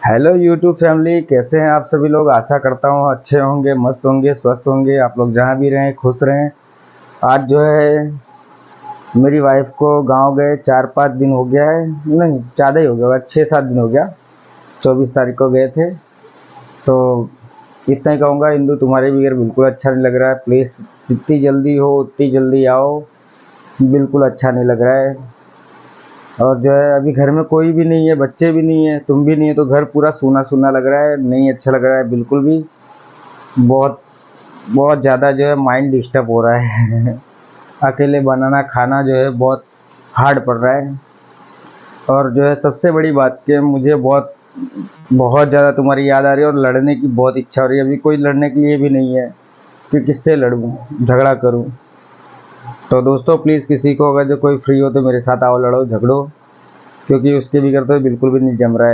Hello YouTube family, कैसे हैं आप सभी लोग। आशा करता हूँ अच्छे होंगे, मस्त होंगे, स्वस्थ होंगे। आप लोग जहाँ भी रहें खुश रहें। आज जो है मेरी वाइफ को गांव गए 4-5 दिन हो गया है, नहीं ज़्यादा ही हो गया होगा, 6-7 दिन हो गया। 24 तारीख को गए थे। तो इतना ही कहूँगा, इंदु तुम्हारे बगैर बिल्कुल अच्छा नहीं लग रहा है। प्लीज़ जितनी जल्दी हो उतनी जल्दी आओ, बिल्कुल अच्छा नहीं लग रहा है। और जो है अभी घर में कोई भी नहीं है, बच्चे भी नहीं है, तुम भी नहीं है, तो घर पूरा सूना सूना लग रहा है, नहीं अच्छा लग रहा है बिल्कुल भी। बहुत बहुत ज़्यादा जो है माइंड डिस्टर्ब हो रहा है। अकेले बनाना खाना जो है बहुत हार्ड पड़ रहा है। और जो है सबसे बड़ी बात कि मुझे बहुत बहुत ज़्यादा तुम्हारी याद आ रही है और लड़ने की बहुत इच्छा हो रही है। अभी कोई लड़ने के लिए भी नहीं है कि किससे लड़ूं, झगड़ा करूं। तो दोस्तों प्लीज़, किसी को अगर जो कोई फ्री हो तो मेरे साथ आओ, लड़ो झगड़ो, क्योंकि उसके बगैर तो बिल्कुल भी नहीं जम रहा है।